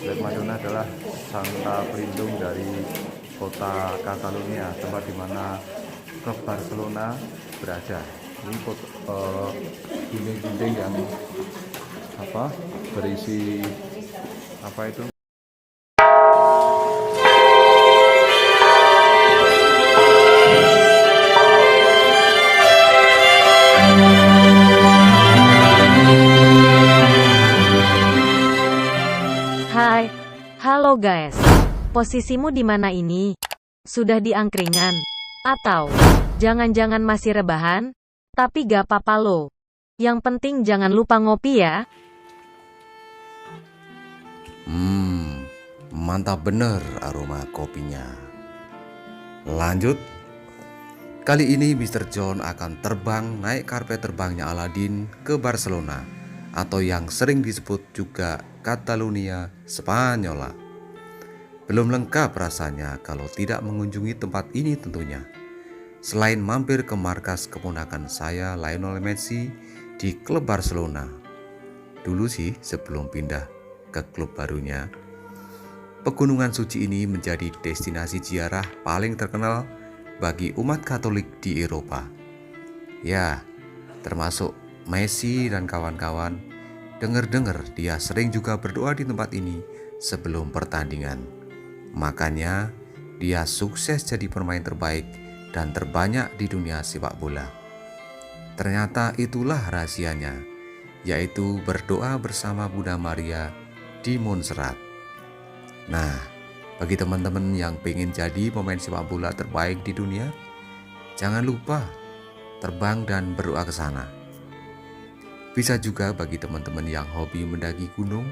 Lake Madonna adalah santa pelindung dari kota Catalunya, tempat di mana klub Barcelona berada. Ini dinding-dinding yang berisi apa itu? Hai, halo guys. Posisimu di mana ini? Sudah di angkringan? Atau jangan-jangan masih rebahan? Tapi gak apa-apa lo. Yang penting jangan lupa ngopi ya. Mantap bener aroma kopinya. Lanjut. Kali ini Mr. John akan terbang naik karpet terbangnya Aladin ke Barcelona, atau yang sering disebut juga Catalunya Spanyola. Belum lengkap rasanya kalau tidak mengunjungi tempat ini tentunya. Selain mampir ke markas keponakan saya Lionel Messi di klub Barcelona. Dulu sih sebelum pindah ke klub barunya. Pegunungan suci ini menjadi destinasi ziarah paling terkenal bagi umat Katolik di Eropa. Ya, termasuk Messi dan kawan-kawan. Dengar-dengar dia sering juga berdoa di tempat ini sebelum pertandingan. Makanya dia sukses jadi pemain terbaik dan terbanyak di dunia sepak bola. Ternyata itulah rahasianya, yaitu berdoa bersama Bunda Maria di Montserrat. Nah, bagi teman-teman yang pengen jadi pemain sepak bola terbaik di dunia, jangan lupa terbang dan berdoa ke sana. Bisa juga bagi teman-teman yang hobi mendaki gunung,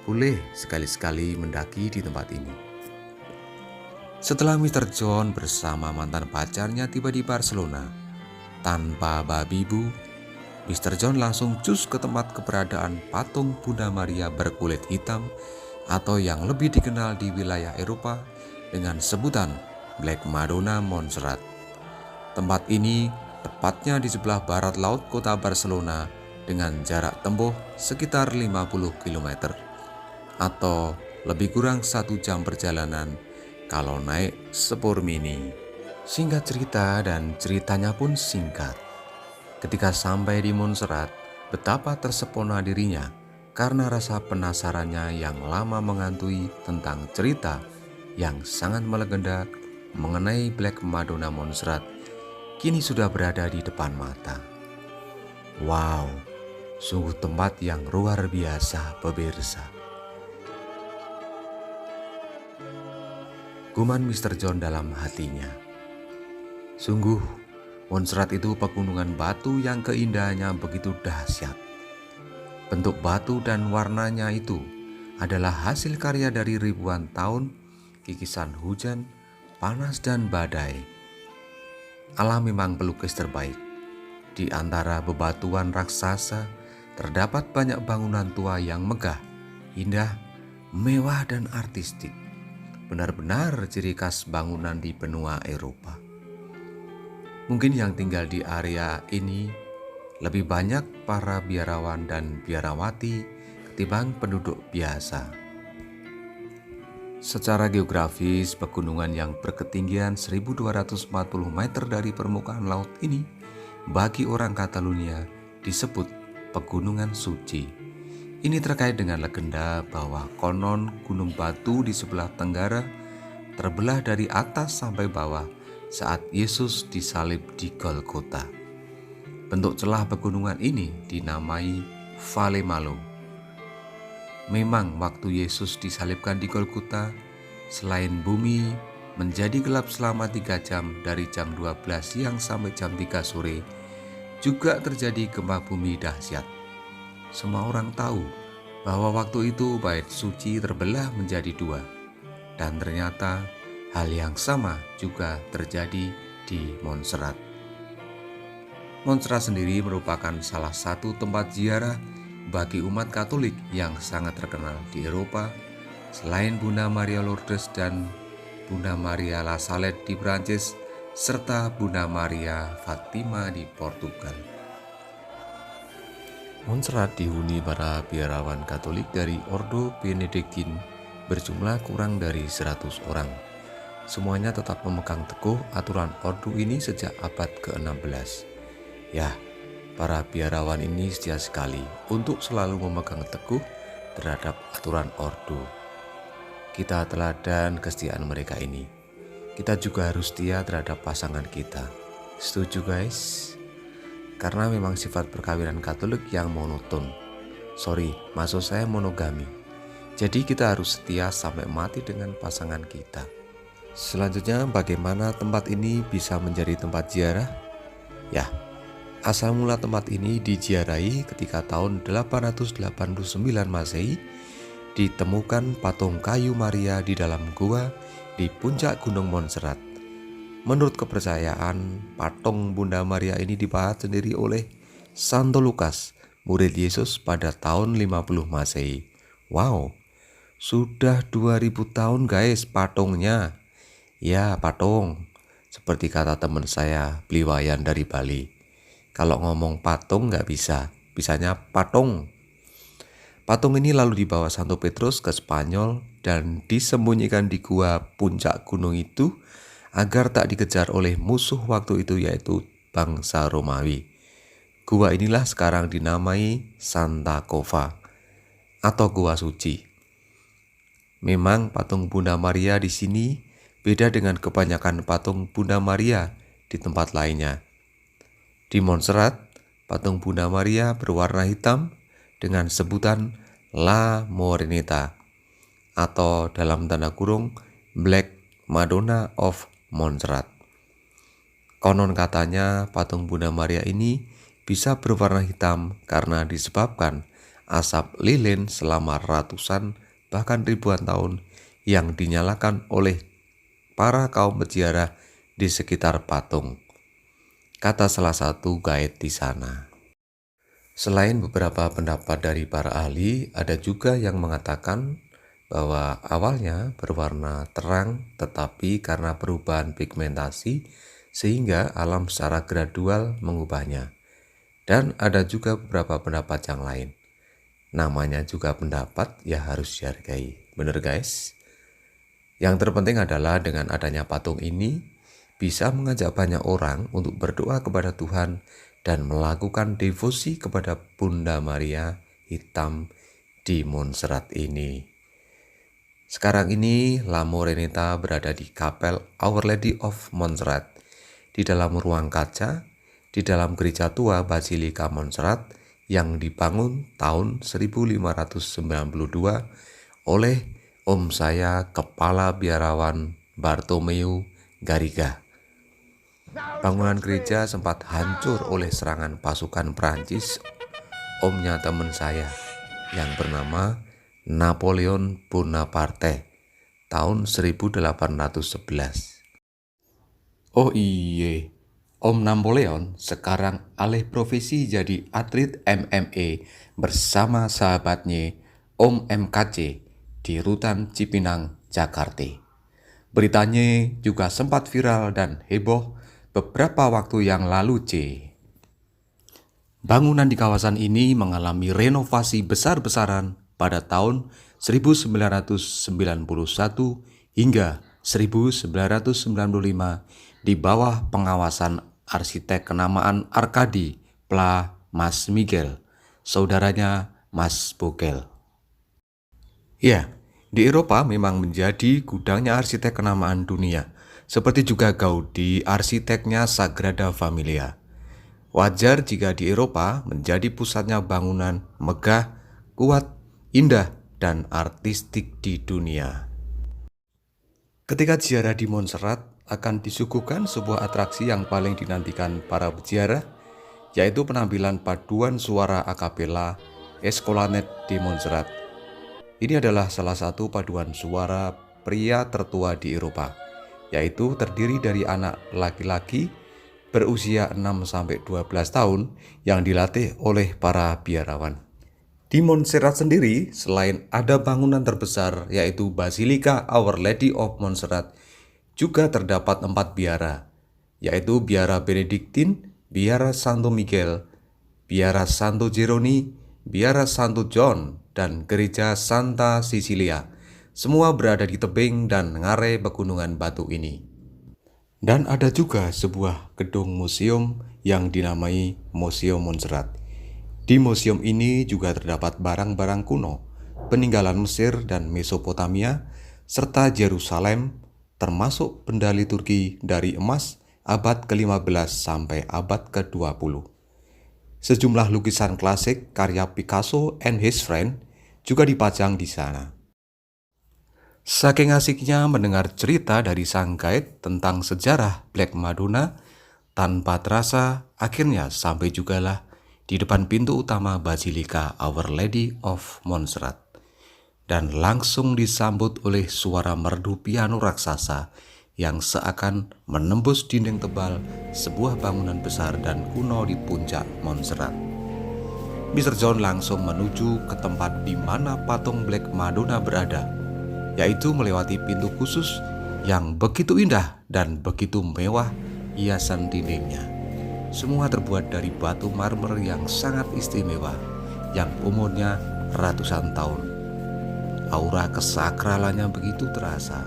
boleh sekali-sekali mendaki di tempat ini. Setelah Mr. John bersama mantan pacarnya tiba di Barcelona, tanpa babi bu, Mr. John langsung cus ke tempat keberadaan patung Bunda Maria berkulit hitam atau yang lebih dikenal di wilayah Eropa dengan sebutan Black Madonna Montserrat. Tempat ini tepatnya di sebelah barat laut kota Barcelona dengan jarak tempuh sekitar 50 km atau lebih kurang 1 jam perjalanan kalau naik sepur mini. Singkat cerita, dan ceritanya pun singkat. Ketika sampai di Montserrat, betapa tersepona dirinya karena rasa penasarannya yang lama menghantui tentang cerita yang sangat melegenda mengenai Black Madonna Montserrat kini sudah berada di depan mata. Wow, sungguh tempat yang luar biasa pemirsa. Guman Mr. John dalam hatinya. Sungguh, Montserrat itu pegunungan batu yang keindahannya begitu dahsyat. Bentuk batu dan warnanya itu adalah hasil karya dari ribuan tahun kikisan hujan, panas dan badai. Alam memang pelukis terbaik. Di antara bebatuan raksasa terdapat banyak bangunan tua yang megah, indah, mewah dan artistik. Benar-benar ciri khas bangunan di benua Eropa. Mungkin yang tinggal di area ini lebih banyak para biarawan dan biarawati ketimbang penduduk biasa. Secara geografis, pegunungan yang berketinggian 1240 meter dari permukaan laut ini bagi orang Catalunya disebut Pegunungan Suci. Ini terkait dengan legenda bahwa konon gunung batu di sebelah tenggara terbelah dari atas sampai bawah saat Yesus disalib di Golgota. Bentuk celah pegunungan ini dinamai Valle Malo. Memang waktu Yesus disalibkan di Golgota, selain bumi menjadi gelap selama 3 jam dari jam 12 siang sampai jam 3 sore, juga terjadi gempa bumi dahsyat. Semua orang tahu bahwa waktu itu bait suci terbelah menjadi 2, dan ternyata hal yang sama juga terjadi di Montserrat. Montserrat sendiri merupakan salah satu tempat ziarah bagi umat Katolik yang sangat terkenal di Eropa, selain Bunda Maria Lourdes dan Bunda Maria La Salette di Prancis, serta Bunda Maria Fatima di Portugal. Montserrat dihuni para biarawan Katolik dari Ordo Benediktin berjumlah kurang dari 100 orang. Semuanya tetap memegang teguh aturan ordo ini sejak abad ke-16. Ya, para biarawan ini setia sekali untuk selalu memegang teguh terhadap aturan ordo. Kita teladan kesetiaan mereka ini. Kita juga harus setia terhadap pasangan kita. Setuju guys? Karena memang sifat perkawinan Katolik yang monoton. Maksud saya monogami. Jadi kita harus setia sampai mati dengan pasangan kita. Selanjutnya, bagaimana tempat ini bisa menjadi tempat ziarah? Ya, asal mula tempat ini diziarahi ketika tahun 889 Masehi ditemukan patung kayu Maria di dalam gua di puncak Gunung Montserrat. Menurut kepercayaan, patung Bunda Maria ini dipahat sendiri oleh Santo Lukas, murid Yesus pada tahun 50 Masehi. Wow, sudah 2000 tahun guys patungnya. Ya, patung. Seperti kata teman saya, Bliwayan dari Bali. Kalau ngomong patung nggak bisa, bisanya patung. Patung ini lalu dibawa Santo Petrus ke Spanyol dan disembunyikan di gua puncak gunung itu agar tak dikejar oleh musuh waktu itu, yaitu bangsa Romawi. Gua inilah sekarang dinamai Santa Cova atau Gua Suci. Memang patung Bunda Maria di sini beda dengan kebanyakan patung Bunda Maria di tempat lainnya. Di Montserrat, patung Bunda Maria berwarna hitam dengan sebutan La Moreneta atau dalam tanda kurung Black Madonna of Montserrat. Konon katanya patung Bunda Maria ini bisa berwarna hitam karena disebabkan asap lilin selama ratusan bahkan ribuan tahun yang dinyalakan oleh para kaum peziarah di sekitar patung, kata salah satu guide di sana. Selain beberapa pendapat dari para ahli, ada juga yang mengatakan bahwa awalnya berwarna terang tetapi karena perubahan pigmentasi sehingga alam secara gradual mengubahnya. Dan ada juga beberapa pendapat yang lain. Namanya juga pendapat, ya harus dihargai. Bener guys? Yang terpenting adalah dengan adanya patung ini bisa mengajak banyak orang untuk berdoa kepada Tuhan dan melakukan devosi kepada Bunda Maria hitam di Montserrat ini. Sekarang ini La Moreneta berada di kapel Our Lady of Montserrat di dalam ruang kaca di dalam gereja tua Basilika Montserrat yang dibangun tahun 1592 oleh Om saya, Kepala Biarawan Bartomeu Garriga. Bangunan gereja sempat hancur oleh serangan pasukan Prancis, omnya teman saya, yang bernama Napoleon Bonaparte, tahun 1811. Oh iye, Om Napoleon sekarang alih profesi jadi atlet MMA bersama sahabatnya Om MKC di Rutan Cipinang, Jakarta. Beritanya juga sempat viral dan heboh beberapa waktu yang lalu, C. Bangunan di kawasan ini mengalami renovasi besar-besaran pada tahun 1991 hingga 1995 di bawah pengawasan arsitek kenamaan Arkadi Pla Mas Miguel, saudaranya Mas Bokel. Ya, di Eropa memang menjadi gudangnya arsitek kenamaan dunia, seperti juga Gaudi, arsiteknya Sagrada Familia. Wajar jika di Eropa menjadi pusatnya bangunan megah, kuat, indah, dan artistik di dunia. Ketika ziarah di Montserrat, akan disuguhkan sebuah atraksi yang paling dinantikan para peziarah, yaitu penampilan paduan suara a cappella Escolanet di Montserrat. Ini adalah salah satu paduan suara pria tertua di Eropa, yaitu terdiri dari anak laki-laki berusia 6-12 tahun yang dilatih oleh para biarawan. Di Montserrat sendiri, selain ada bangunan terbesar yaitu Basilika Our Lady of Montserrat, juga terdapat 4 biara, yaitu Biara Benediktin, Biara Santo Miguel, Biara Santo Jeroni, Biara Santo John, dan Gereja Santa Cecilia. Semua berada di tebing dan ngarai pegunungan batu ini. Dan ada juga sebuah gedung museum yang dinamai Museum Montserrat. Di museum ini juga terdapat barang-barang kuno, peninggalan Mesir dan Mesopotamia, serta Yerusalem, termasuk benda liturgi dari emas abad ke-15 sampai abad ke-20. Sejumlah lukisan klasik karya Picasso and his friend juga dipajang di sana. Saking asiknya mendengar cerita dari sang guide tentang sejarah Black Madonna, tanpa terasa akhirnya sampai jugalah di depan pintu utama Basilika Our Lady of Montserrat, dan langsung disambut oleh suara merdu piano raksasa yang seakan menembus dinding tebal sebuah bangunan besar dan kuno di puncak Montserrat. Mr. John langsung menuju ke tempat di mana patung Black Madonna berada, yaitu melewati pintu khusus yang begitu indah dan begitu mewah hiasan dindingnya. Semua terbuat dari batu marmer yang sangat istimewa, yang umurnya ratusan tahun. Aura kesakralannya begitu terasa.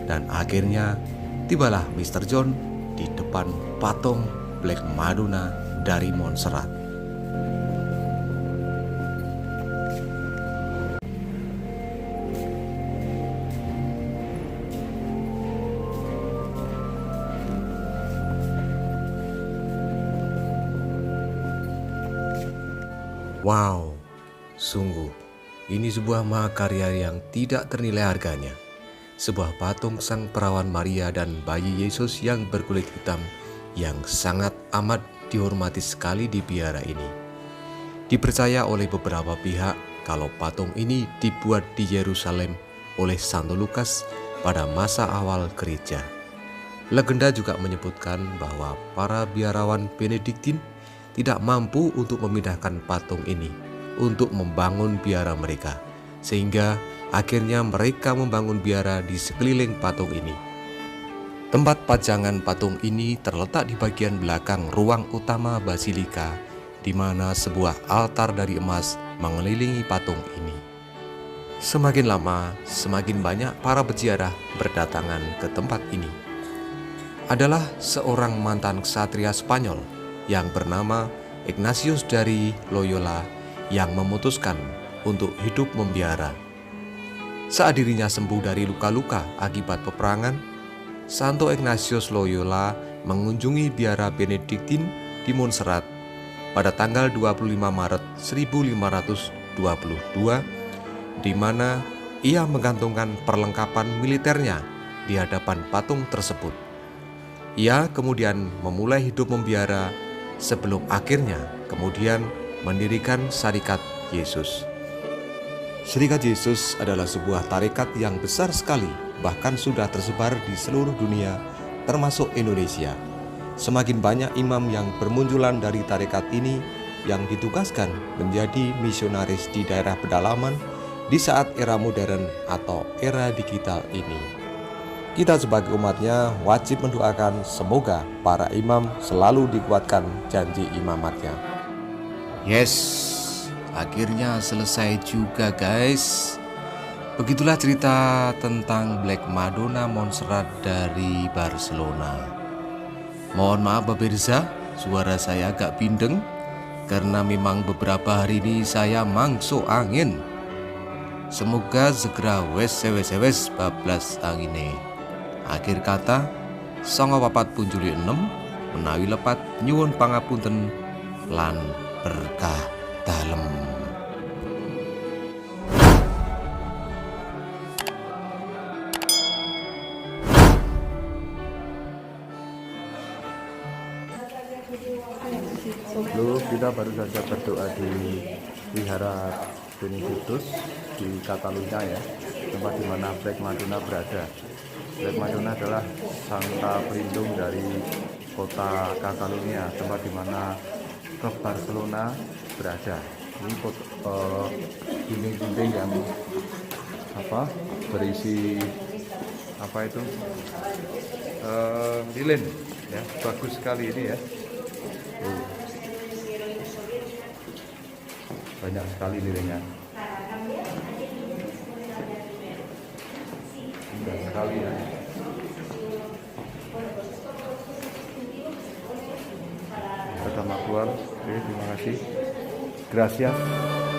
Dan akhirnya tibalah Mr. John di depan patung Black Madonna dari Montserrat. Wow, sungguh ini sebuah mahakarya yang tidak ternilai harganya. Sebuah patung Sang Perawan Maria dan bayi Yesus yang berkulit hitam yang sangat amat dihormati sekali di biara ini. Dipercaya oleh beberapa pihak kalau patung ini dibuat di Yerusalem oleh Santo Lukas pada masa awal gereja. Legenda juga menyebutkan bahwa para biarawan Benediktin tidak mampu untuk memindahkan patung ini untuk membangun biara mereka, sehingga akhirnya mereka membangun biara di sekeliling patung ini. Tempat pajangan patung ini terletak di bagian belakang ruang utama Basilika, di mana sebuah altar dari emas mengelilingi patung ini. Semakin lama, semakin banyak para peziarah berdatangan ke tempat ini. Adalah seorang mantan ksatria Spanyol yang bernama Ignatius dari Loyola yang memutuskan untuk hidup membiara. Saat dirinya sembuh dari luka-luka akibat peperangan, Santo Ignatius Loyola mengunjungi biara Benediktin di Montserrat pada tanggal 25 Maret 1522, di mana ia menggantungkan perlengkapan militernya di hadapan patung tersebut. Ia kemudian memulai hidup membiara sebelum akhirnya kemudian mendirikan Syarikat Yesus. Syarikat Yesus adalah sebuah tarekat yang besar sekali, bahkan sudah tersebar di seluruh dunia, termasuk Indonesia. Semakin banyak imam yang bermunculan dari tarekat ini yang ditugaskan menjadi misionaris di daerah pedalaman di saat era modern atau era digital ini. Kita sebagai umatnya wajib mendoakan semoga para imam selalu dikuatkan janji imamatnya. Yes, akhirnya selesai juga guys. Begitulah cerita tentang Black Madonna Montserrat dari Barcelona. Mohon maaf pemirsa, suara saya agak bindeng karena memang beberapa hari ini saya mangso angin. Semoga segera wes bablas angine. Akhir kata, 94.6 menawi lepat nyuwun pangapunten lan berkah dalem. Lalu kita baru saja berdoa di Wihara Benedictus di Catalunya ya, tempat di mana Black Madonna berada. Black Madonna adalah santa pelindung dari kota Catalunya, tempat di mana klub Barcelona berada. Ini dinding-dinding yang berisi lilin ya, bagus sekali ini ya. banyak sekali lilingnya. Indah sekali ya. Pertama keluar, oke, terima kasih. Gracias.